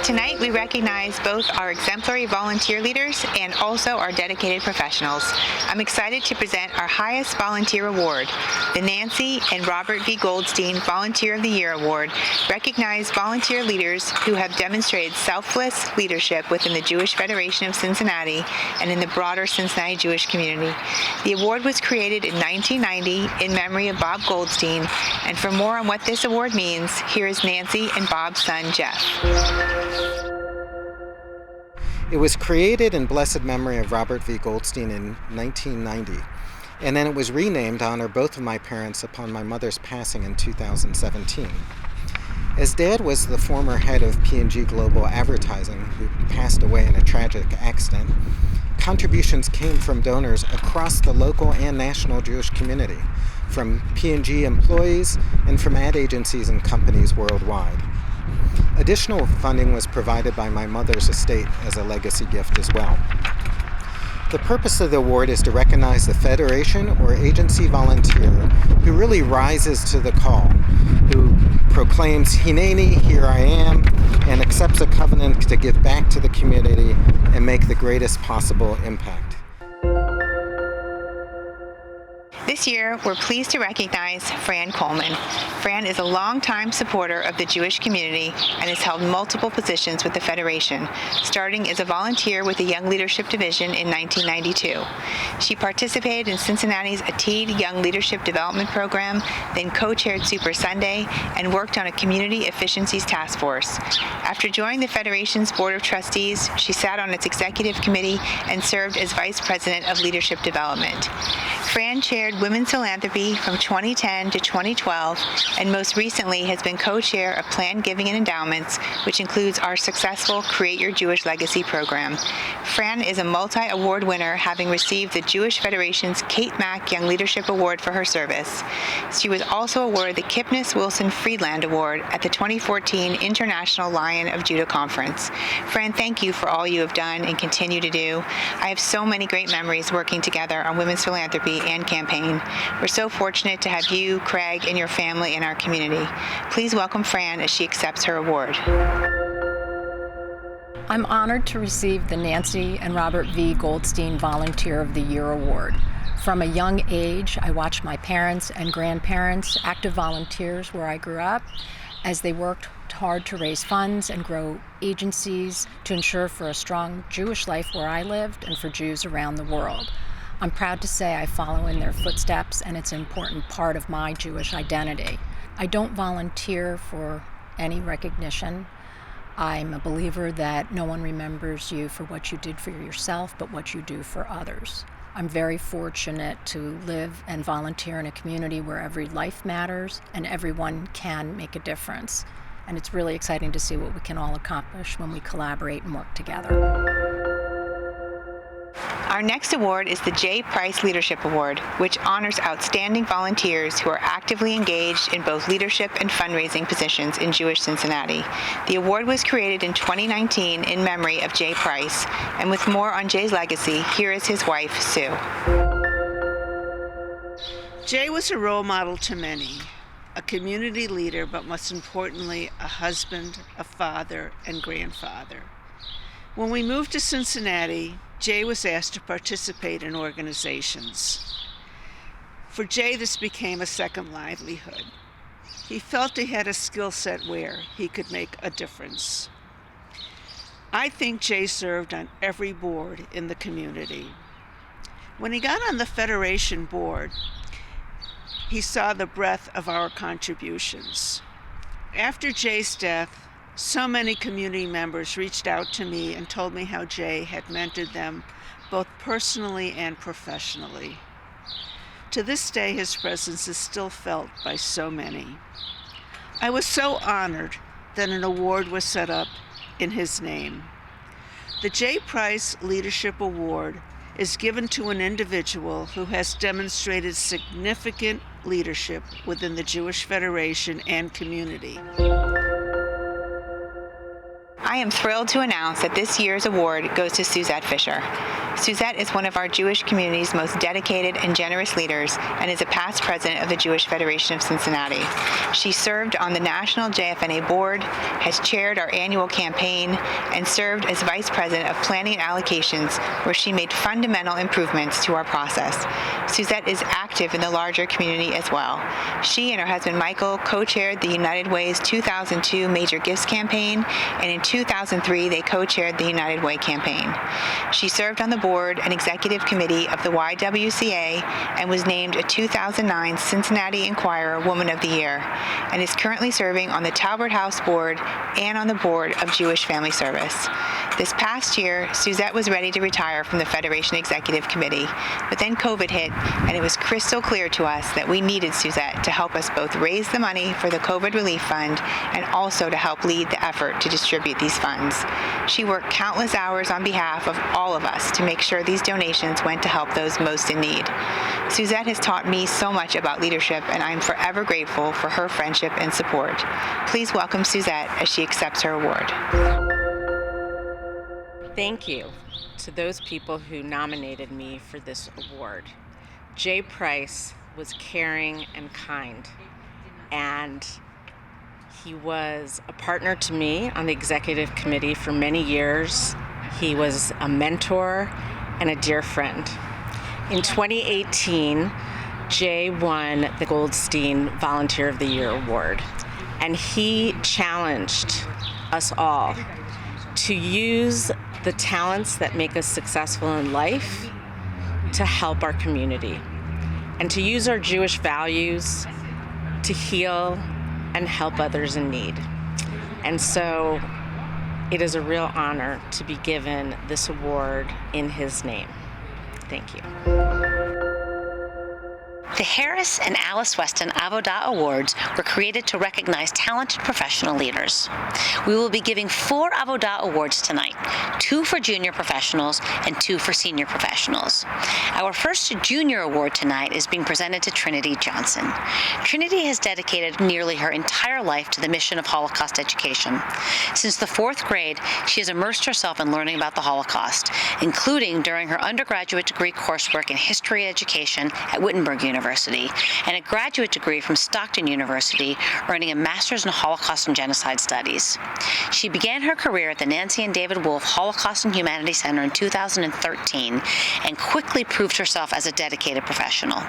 Tonight, we recognize both our exemplary volunteer leaders and also our dedicated professionals. I'm excited to present our highest volunteer award. The Nancy and Robert V. Goldstein Volunteer of the Year Award recognize volunteer leaders who have demonstrated selfless leadership within the Jewish Federation of Cincinnati and in the broader Cincinnati Jewish community. The award was created in 1990 in memory of Bob Goldstein, and for more on what this award means, here is Nancy and Bob's son, Jeff. It was created in blessed memory of Robert V. Goldstein in 1990, and then it was renamed to honor both of my parents upon my mother's passing in 2017. As Dad was the former head of P&G Global Advertising, who passed away in a tragic accident, contributions came from donors across the local and national Jewish community, from P&G employees and from ad agencies and companies worldwide. Additional funding was provided by my mother's estate as a legacy gift as well. The purpose of the award is to recognize the Federation or agency volunteer who really rises to the call, who proclaims, "Hineni, here I am," and accepts a covenant to give back to the community and make the greatest possible impact. This year, we're pleased to recognize Fran Coleman. Fran is a longtime supporter of the Jewish community and has held multiple positions with the Federation, starting as a volunteer with the Young Leadership Division in 1992. She participated in Cincinnati's ATEED Young Leadership Development Program, then co-chaired Super Sunday, and worked on a Community Efficiencies Task Force. After joining the Federation's Board of Trustees, she sat on its executive committee and served as Vice President of Leadership Development. Fran chaired Women's Philanthropy from 2010 to 2012, and most recently has been co-chair of Planned Giving and Endowments, which includes our successful Create Your Jewish Legacy program. Fran is a multi-award winner, having received the Jewish Federation's Kate Mack Young Leadership Award for her service. She was also awarded the Kipnis Wilson Friedland Award at the 2014 International Lion of Judah Conference. Fran, thank you for all you have done and continue to do. I have so many great memories working together on women's philanthropy and campaign. We're so fortunate to have you, Craig, and your family in our community. Please welcome Fran as she accepts her award. I'm honored to receive the Nancy and Robert V. Goldstein Volunteer of the Year Award. From a young age, I watched my parents and grandparents, active volunteers where I grew up, as they worked hard to raise funds and grow agencies to ensure for a strong Jewish life where I lived and for Jews around the world. I'm proud to say I follow in their footsteps, and it's an important part of my Jewish identity. I don't volunteer for any recognition. I'm a believer that no one remembers you for what you did for yourself, but what you do for others. I'm very fortunate to live and volunteer in a community where every life matters and everyone can make a difference. And it's really exciting to see what we can all accomplish when we collaborate and work together. Our next award is the J. Price Leadership Award, which honors outstanding volunteers who are actively engaged in both leadership and fundraising positions in Jewish Cincinnati. The award was created in 2019 in memory of Jay Price, and with more on Jay's legacy, here is his wife, Sue. Jay was a role model to many, a community leader, but most importantly, a husband, a father, and grandfather. When we moved to Cincinnati, Jay was asked to participate in organizations. For Jay, this became a second livelihood. He felt he had a skill set where he could make a difference. I think Jay served on every board in the community. When he got on the Federation board, he saw the breadth of our contributions. After Jay's death, so many community members reached out to me and told me how Jay had mentored them both personally and professionally. To this day, his presence is still felt by so many. I was so honored that an award was set up in his name. The J. Price Leadership Award is given to an individual who has demonstrated significant leadership within the Jewish Federation and community. I am thrilled to announce that this year's award goes to Suzette Fisher. Suzette is one of our Jewish community's most dedicated and generous leaders and is a past president of the Jewish Federation of Cincinnati. She served on the National JFNA board, has chaired our annual campaign, and served as vice president of planning and allocations, where she made fundamental improvements to our process. Suzette is active in the larger community as well. She and her husband Michael co-chaired the United Way's 2002 Major Gifts campaign, and in 2003 they co-chaired the United Way campaign. She served on the board and executive committee of the YWCA and was named a 2009 Cincinnati Enquirer Woman of the Year, and is currently serving on the Talbert House board and on the board of Jewish Family Service. This past year, Suzette was ready to retire from the Federation Executive Committee, but then COVID hit, and it was crystal clear to us that we needed Suzette to help us both raise the money for the COVID Relief Fund and also to help lead the effort to distribute these funds. She worked countless hours on behalf of all of us to make sure these donations went to help those most in need. Suzette has taught me so much about leadership, and I'm forever grateful for her friendship and support. Please welcome Suzette as she accepts her award. Thank you to those people who nominated me for this award. Jay Price was caring and kind, and he was a partner to me on the executive committee for many years. He was a mentor and a dear friend. In 2018, Jay won the Goldstein Volunteer of the Year Award, and he challenged us all to use the talents that make us successful in life to help our community, and to use our Jewish values to heal and help others in need. And so it is a real honor to be given this award in his name. Thank you. The Harris and Alice Weston Avodah Awards were created to recognize talented professional leaders. We will be giving 4 Avodah Awards tonight, 2 for junior professionals and 2 for senior professionals. Our first junior award tonight is being presented to Trinity Johnson. Trinity has dedicated nearly her entire life to the mission of Holocaust education. Since the 4th grade, she has immersed herself in learning about the Holocaust, including during her undergraduate degree coursework in history education at Wittenberg University, and a graduate degree from Stockton University, earning a master's in Holocaust and Genocide Studies. She began her career at the Nancy and David Wolf Holocaust and Humanities Center in 2013 and quickly proved herself as a dedicated professional.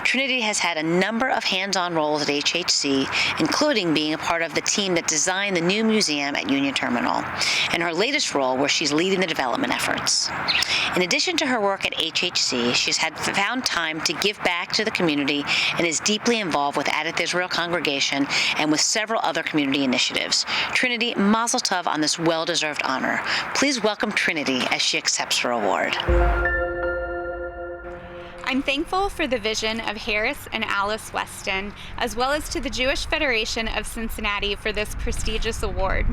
Trinity has had a number of hands-on roles at HHC, including being a part of the team that designed the new museum at Union Terminal, and her latest role where she's leading the development efforts. In addition to her work at HHC, she's found time to give back to the community and is deeply involved with Adat Israel congregation and with several other community initiatives. Trinity, mazel tov on this well-deserved honor. Please welcome Trinity as she accepts her award. I'm thankful for the vision of Harris and Alice Weston, as well as to the Jewish Federation of Cincinnati for this prestigious award.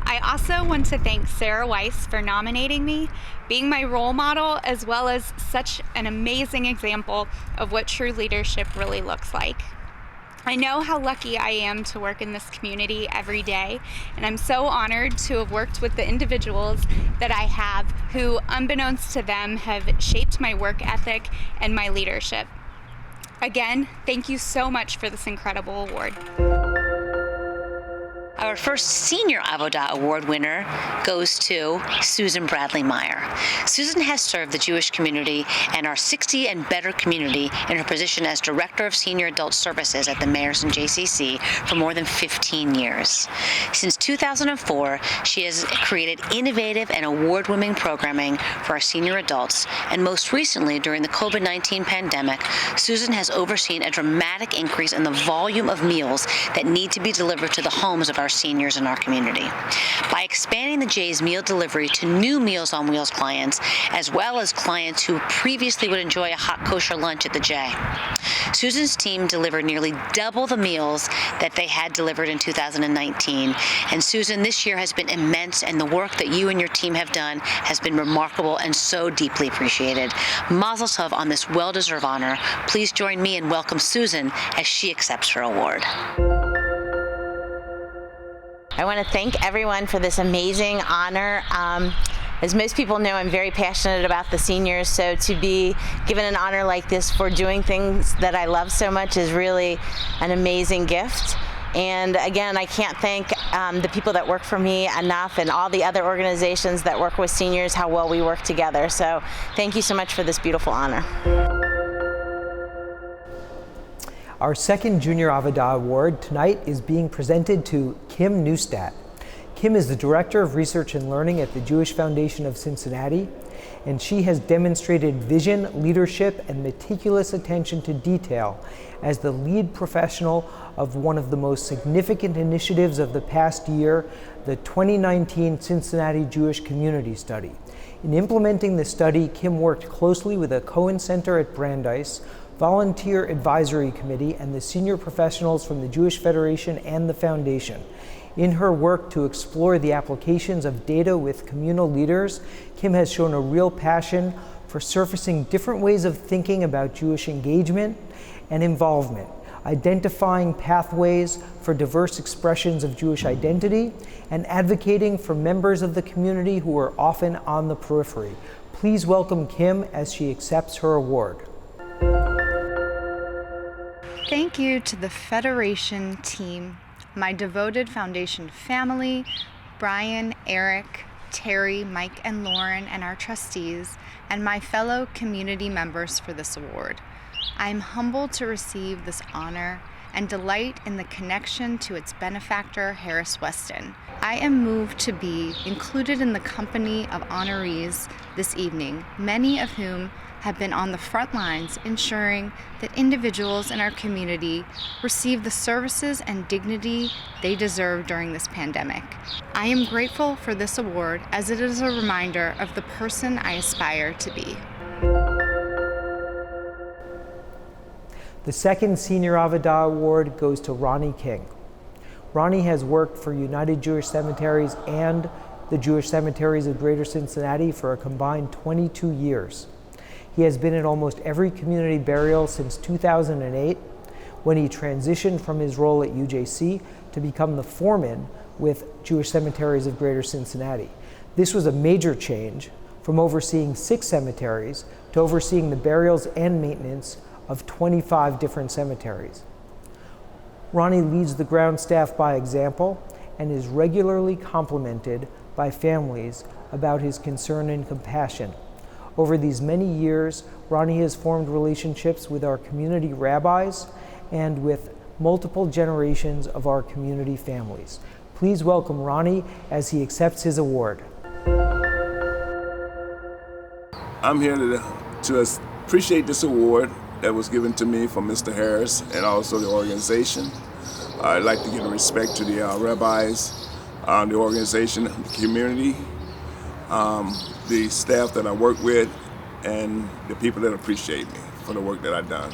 I also want to thank Sarah Weiss for nominating me, being my role model, as well as such an amazing example of what true leadership really looks like. I know how lucky I am to work in this community every day, and I'm so honored to have worked with the individuals that I have who, unbeknownst to them, have shaped my work ethic and my leadership. Again, thank you so much for this incredible award. Our first Senior Avodah Award winner goes to Susan Bradley Meyer. Susan has served the Jewish community and our 60 and better community in her position as Director of Senior Adult Services at the Mayors and JCC for more than 15 years. Since 2004, she has created innovative and award-winning programming for our senior adults, and most recently, during the COVID-19 pandemic, Susan has overseen a dramatic increase in the volume of meals that need to be delivered to the homes of our seniors in our community. By expanding the J's meal delivery to new Meals on Wheels clients, as well as clients who previously would enjoy a hot kosher lunch at the J, Susan's team delivered nearly double the meals that they had delivered in 2019. And Susan, this year has been immense, and the work that you and your team have done has been remarkable and so deeply appreciated. Mazel tov on this well-deserved honor. Please join me and welcome Susan as she accepts her award. I want to thank everyone for this amazing honor. As most people know, I'm very passionate about the seniors, so to be given an honor like this for doing things that I love so much is really an amazing gift. And again, I can't thank the people that work for me enough, and all the other organizations that work with seniors, how well we work together. So thank you so much for this beautiful honor. Our second Junior Avada Award tonight is being presented to Kim Neustadt. Kim is the Director of Research and Learning at the Jewish Foundation of Cincinnati, and she has demonstrated vision, leadership, and meticulous attention to detail as the lead professional of one of the most significant initiatives of the past year, the 2019 Cincinnati Jewish Community Study. In implementing the study, Kim worked closely with the Cohen Center at Brandeis, Volunteer Advisory Committee, and the senior professionals from the Jewish Federation and the Foundation. In her work to explore the applications of data with communal leaders, Kim has shown a real passion for surfacing different ways of thinking about Jewish engagement and involvement, identifying pathways for diverse expressions of Jewish identity, and advocating for members of the community who are often on the periphery. Please welcome Kim as she accepts her award. Thank you to the Federation team, my devoted Foundation family, Brian, Eric, Terry, Mike, and Lauren, and our trustees, and my fellow community members for this award. I'm humbled to receive this honor and delight in the connection to its benefactor, Harris Weston. I am moved to be included in the company of honorees this evening, many of whom have been on the front lines ensuring that individuals in our community receive the services and dignity they deserve during this pandemic. I am grateful for this award as it is a reminder of the person I aspire to be. The second Senior Avada Award goes to Ronnie King. Ronnie has worked for United Jewish Cemeteries and the Jewish Cemeteries of Greater Cincinnati for a combined 22 years. He has been at almost every community burial since 2008, when he transitioned from his role at UJC to become the foreman with Jewish Cemeteries of Greater Cincinnati. This was a major change from overseeing 6 cemeteries to overseeing the burials and maintenance of 25 different cemeteries. Ronnie leads the ground staff by example and is regularly complimented by families about his concern and compassion. Over these many years, Ronnie has formed relationships with our community rabbis and with multiple generations of our community families. Please welcome Ronnie as he accepts his award. I'm here to appreciate this award that was given to me from Mr. Harris and also the organization. I'd like to give respect to the rabbis, the organization, the community, the staff that I work with, and the people that appreciate me for the work that I've done.